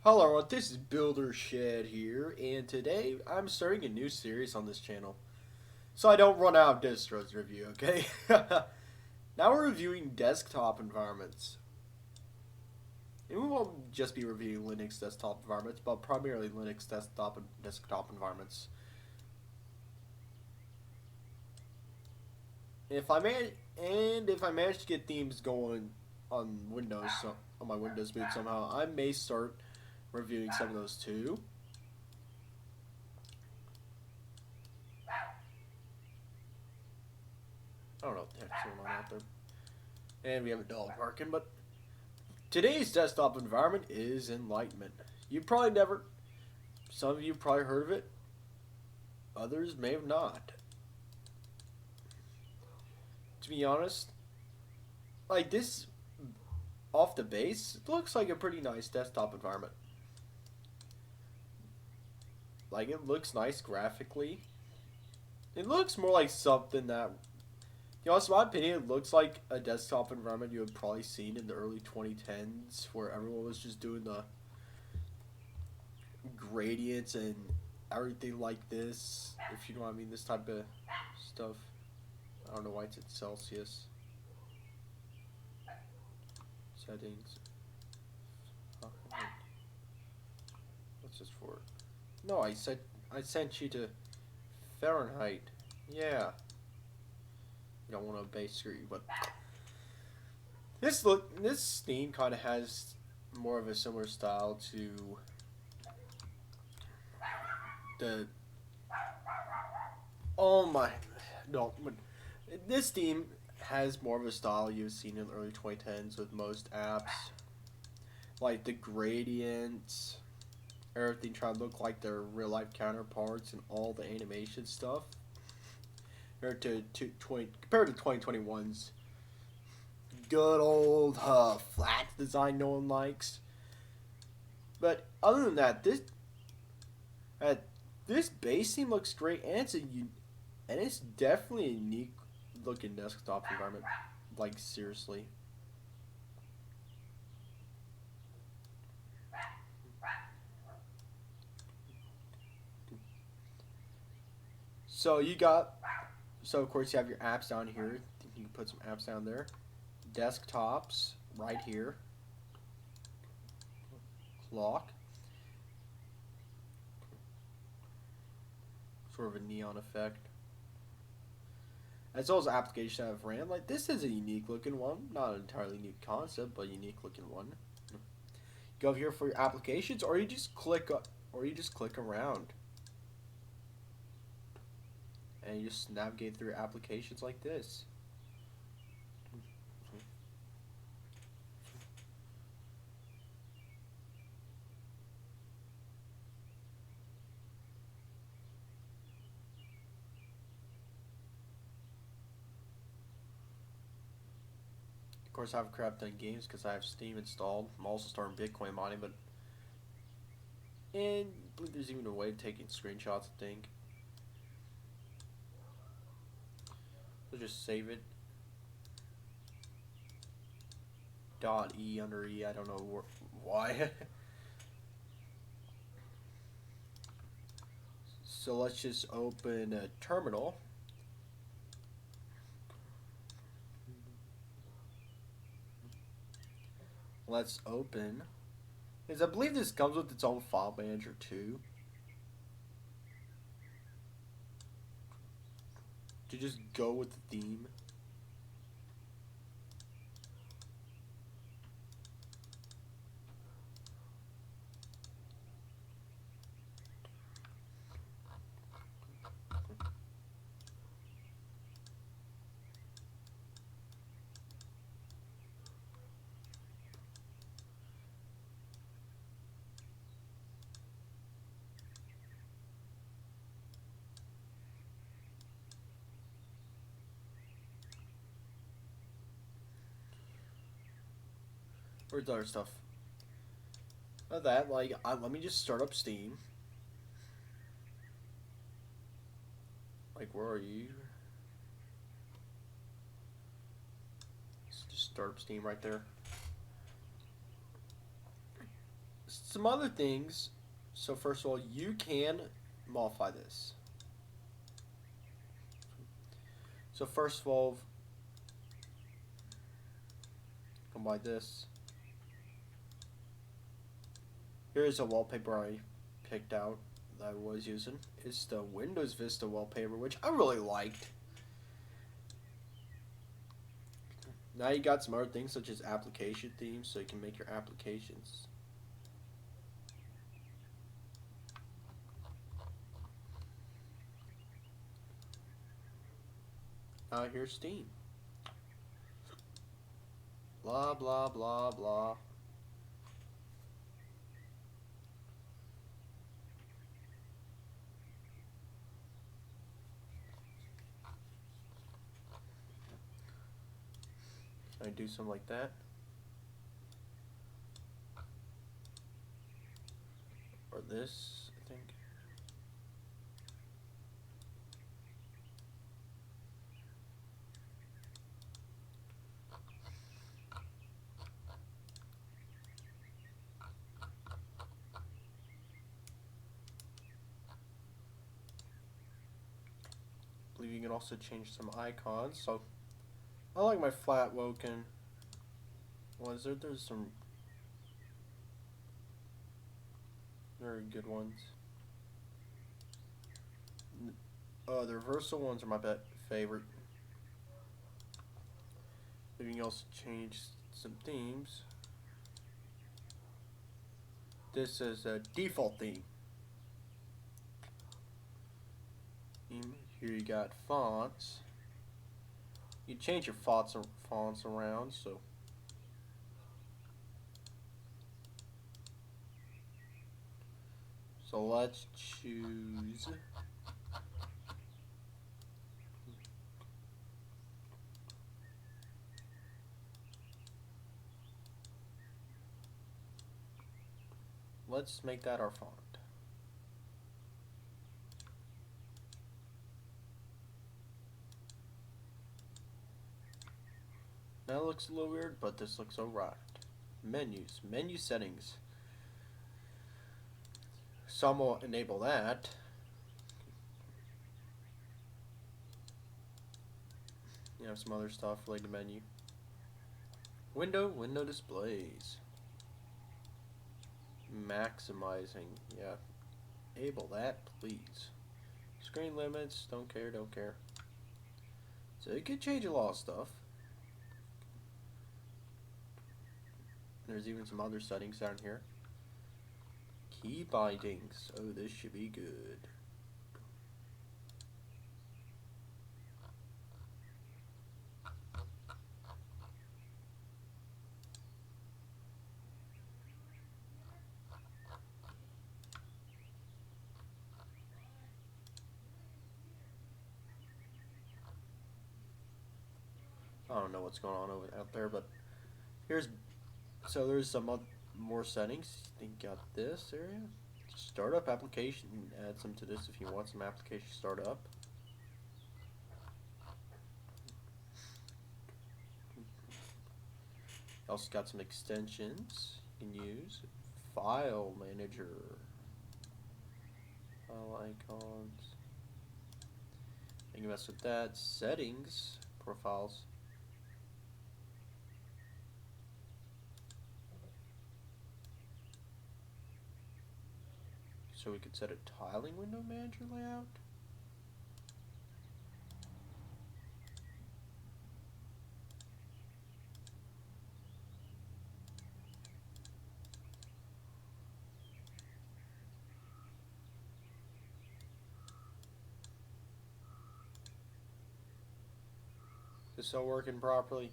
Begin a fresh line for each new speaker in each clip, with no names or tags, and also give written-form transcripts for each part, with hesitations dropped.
Hello everyone, this is Buildershed here, and today I'm starting a new series on this channel. So I don't run out of distros to review, okay? Now we're reviewing desktop environments. And we won't just be reviewing Linux desktop environments, but primarily Linux desktop environments. If I manage to get themes going on Windows, on my Windows boot somehow, I may start reviewing some of those too. I don't know what the heck's going on out there. And we have a dog barking, but today's desktop environment is Enlightenment. Some of you probably heard of it, others may have not. To be honest, like this off the base, it looks like a pretty nice desktop environment. Like it looks nice graphically. It looks more like something that, you know, in my opinion, it looks like a desktop environment you had probably seen in the early 2010s where everyone was just doing the gradients and everything like this. If you know what I mean, this type of stuff. I don't know why it's in Celsius. Settings. What's this for? No, I sent you to Fahrenheit. Yeah. You don't want to obey screw, but this theme kind of has more of a similar style to the. Oh my, no, this theme has more of a style you've seen in the early 2010s with most apps, like the gradients, everything trying to look like their real life counterparts and all the animation stuff. Compared to 2021's good old flat design no one likes. But other than that, this base theme looks great, and it's definitely a unique looking desktop environment. Like seriously. So of course you have your apps down here. You can put some apps down there. Desktops right here. Clock. Sort of a neon effect. As well as applications that have ran. Like this is a unique looking one. Not an entirely new concept, but a unique looking one. Go over here for your applications, or you just click around. And you just navigate through applications like this. Of course, I have a crap ton of games because I have Steam installed. I'm also starting Bitcoin mining, and I believe there's even a way of taking screenshots, I think. So just save it. .e under E, I don't know why. So let's just open a terminal. Let's open, because I believe this comes with its own file manager too. To just go with the theme. Where's the other stuff? Of that, like, let me just start up Steam. Like, where are you? Just start up Steam right there. some other things. So first of all, you can modify this. So first of all, combine this. Here's a wallpaper I picked out that I was using. It's the Windows Vista wallpaper, which I really liked. Now you got some other things such as application themes, so you can make your applications. Here's Steam. Blah, blah, blah, blah. I do something like that. Or this, I think. I believe you can also change some icons. So I like my flat Woken. There's some very good ones. The reversal ones are my favorite. You can also change some themes. This is a default theme. Here you got fonts. You change your fonts around, so let's choose let's make that our font. That looks a little weird, but this looks alright. Menus, menu settings. Some will enable that. You have some other stuff related to menu. Window displays. Maximizing, yeah. Enable that, please. Screen limits, don't care. So you can change a lot of stuff. There's even some other settings down here. Key bindings. Oh, this should be good. I don't know what's going on out there, but there's some more settings. You got this area. Startup application. Add some to this if you want some application startup. Also got some extensions you can use. File manager. File icons. You can mess with that. Settings. Profiles. So we could set a tiling window manager layout. Is this all working properly?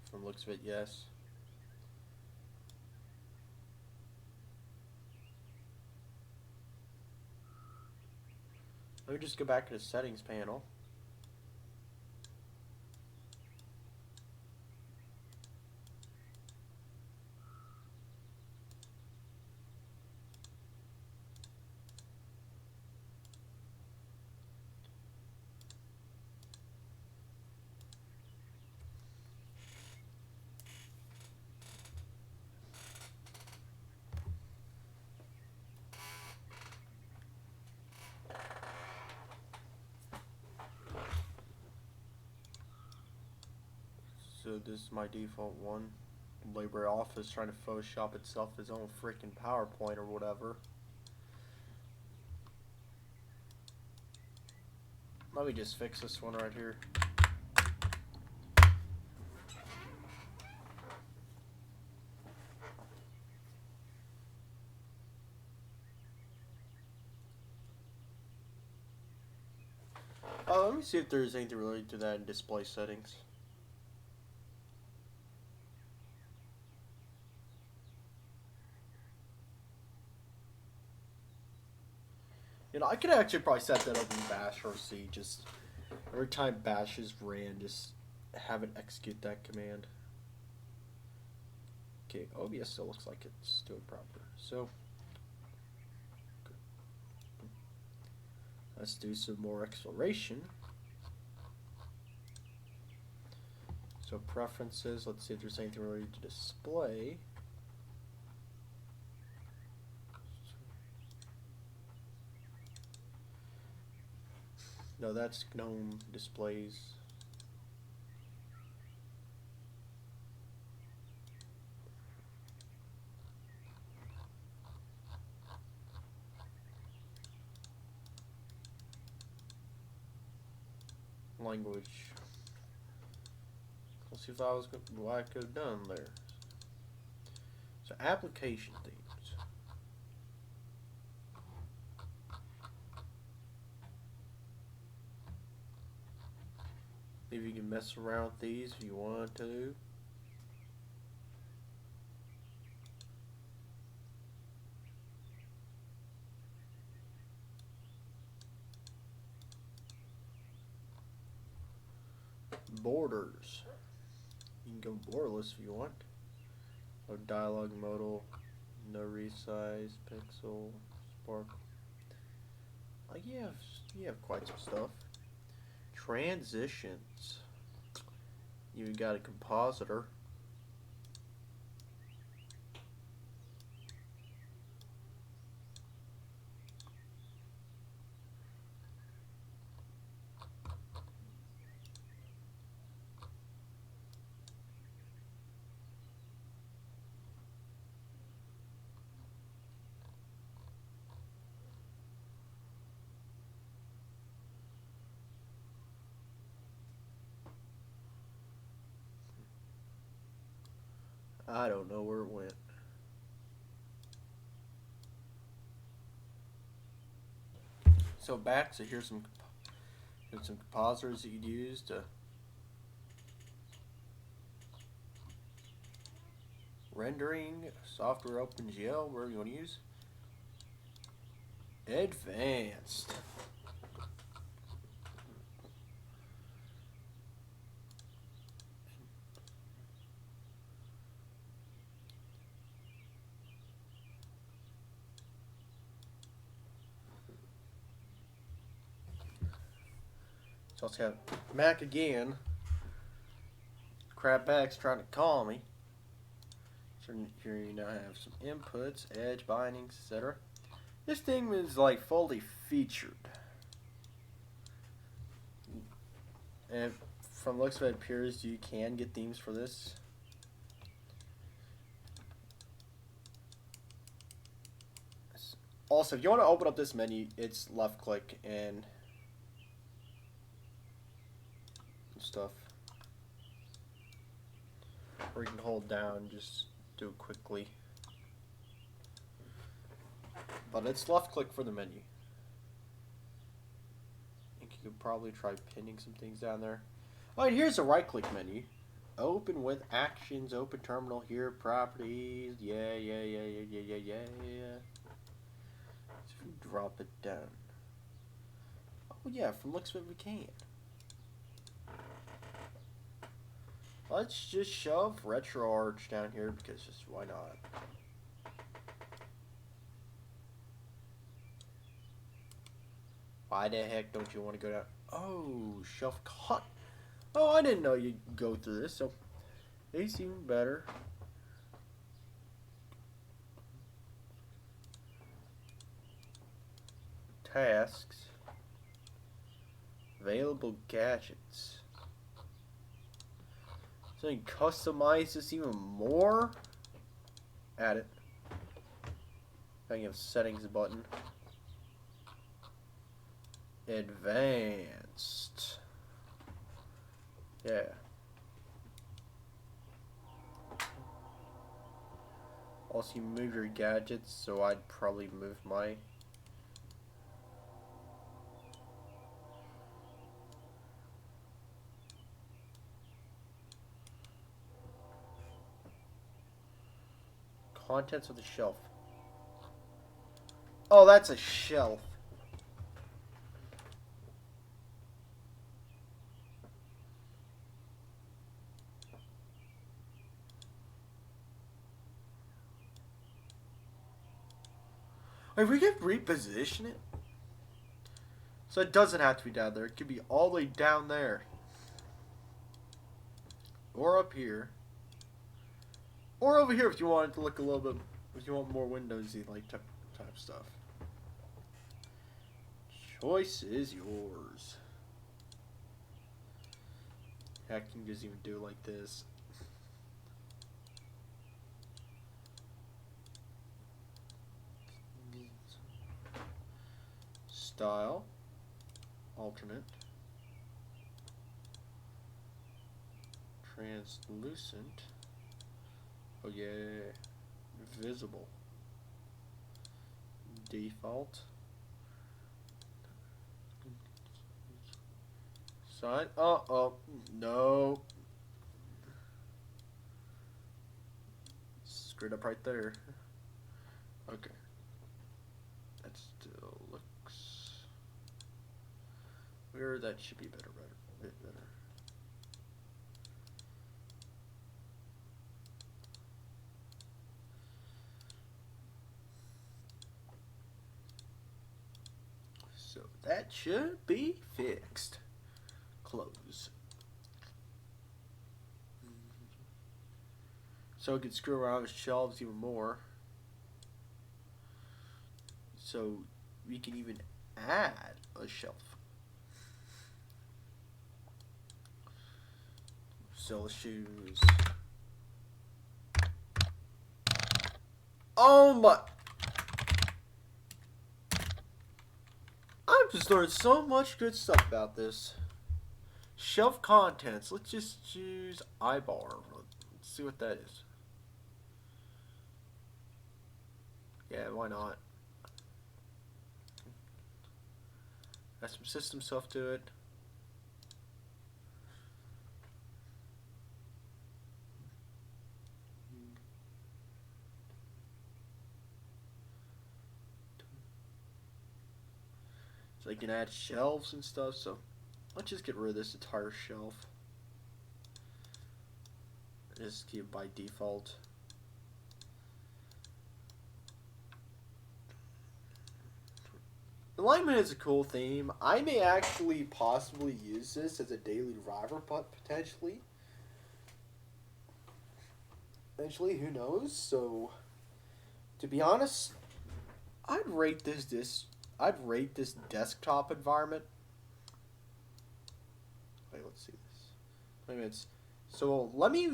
From the looks of it, yes. Let me just go back to the settings panel. So this is my default one. LibreOffice trying to Photoshop itself its own freaking PowerPoint or whatever. Let me just fix this one right here. Let me see if there's anything related to that in display settings. You know, I could actually probably set that up in Bash or C. Just every time Bash is ran, just have it execute that command. Okay, OBS still looks like it's doing proper. So let's do some more exploration. So preferences, let's see if there's anything related to display. No, that's GNOME displays. Language. Let's see if I was what I could have done there. So application themes. Maybe you can mess around with these if you want to. Borders. You can go borderless if you want. Or dialogue modal, no resize, pixel, sparkle. Like you have quite some stuff. Transitions. You got a compositor. I don't know where it went. So back, so here's some compositors that you'd use to rendering, software OpenGL, wherever you want to use. Advanced. So let's have Mac again. Crapback's trying to call me. So here you now have some inputs, edge bindings, etc. This thing is like fully featured. And from the looks of it, appears you can get themes for this. Also, if you want to open up this menu, it's left click and stuff. Or you can hold down, just do it quickly. But it's left click for the menu. I think you could probably try pinning some things down there. Alright, here's a right click menu. Open with actions, open terminal here, properties, yeah. So if you drop it down. Oh yeah, from looks of it we can. Let's just shove RetroArch down here because just why not? Why the heck don't you want to go down? Oh, shelf cut. Oh, I didn't know you'd go through this, so they seem better. Tasks. Available gadgets. So you can customize this even more. Add it. Then you have settings button. Advanced. Yeah. Also, you move your gadgets, so I'd probably move my. Contents of the shelf. Oh, that's a shelf. Wait, we can reposition it? So it doesn't have to be down there. It could be all the way down there. Or up here. Or over here if you want it to look a little bit, if you want more windowsy like type stuff. Choice is yours. Heck, you can just even do it like this. Style. Alternate. Translucent. Oh yeah. Visible. Default. Sign. Oh, no. Screwed up right there. Okay. That still looks. Where that should be better, a bit better. So that should be fixed. Close. So it can screw around with shelves even more. So we can even add a shelf. Sell shoes. Oh my! I've just learned so much good stuff about this. Shelf contents. Let's just choose iBar. Let's see what that is. Yeah, why not? Got some system stuff to it. So you can add shelves and stuff. So let's just get rid of this entire shelf. Just keep it by default. Enlightenment is a cool theme. I may actually possibly use this as a daily driver, but potentially. Eventually, who knows? So, to be honest, I'd rate this desktop environment. Wait, let's see this. 20 minutes. So let me.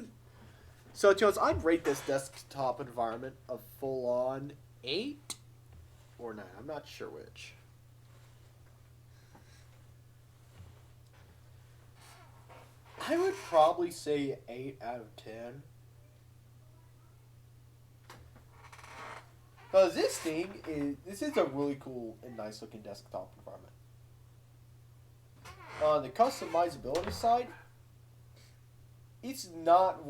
So, I'd rate this desktop environment a full-on 8 or 9. I'm not sure which. I would probably say 8 out of 10. Because this is a really cool and nice looking desktop environment. On the customizability side, it's not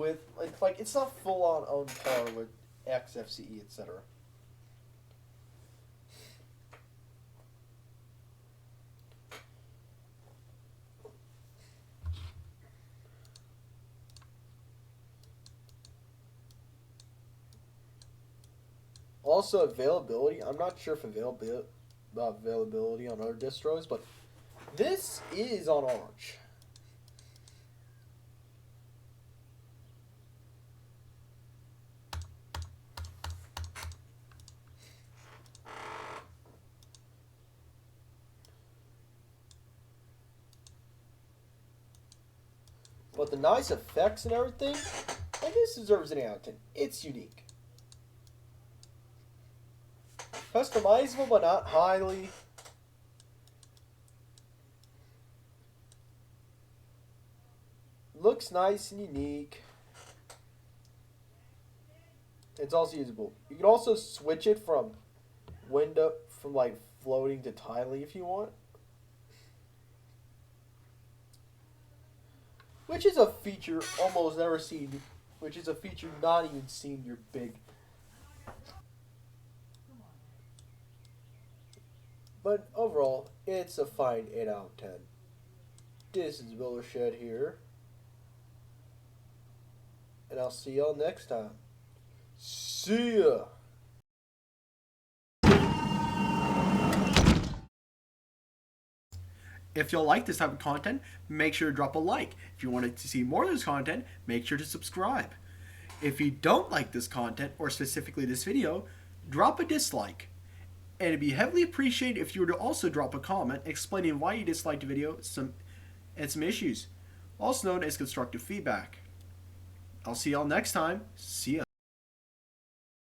it's not full on par with XFCE, etc. Also, availability. I'm not sure if availability on other distros, but this is on Arch. But the nice effects and everything, and this deserves an 8 out of 10. It's unique. Customizable, but not highly. Looks nice and unique. It's also usable. You can also switch it from like floating to tiling if you want. Which is a feature almost never seen. Which is a feature not even seen in your big. But overall, it's a fine 8 out of 10. This is Buildershed here. And I'll see y'all next time. See ya!
If you'll like this type of content, make sure to drop a like. If you wanted to see more of this content, make sure to subscribe. If you don't like this content, or specifically this video, drop a dislike. And it'd be heavily appreciated if you were to also drop a comment explaining why you disliked the video and some issues, also known as constructive feedback. I'll see y'all next time. See ya.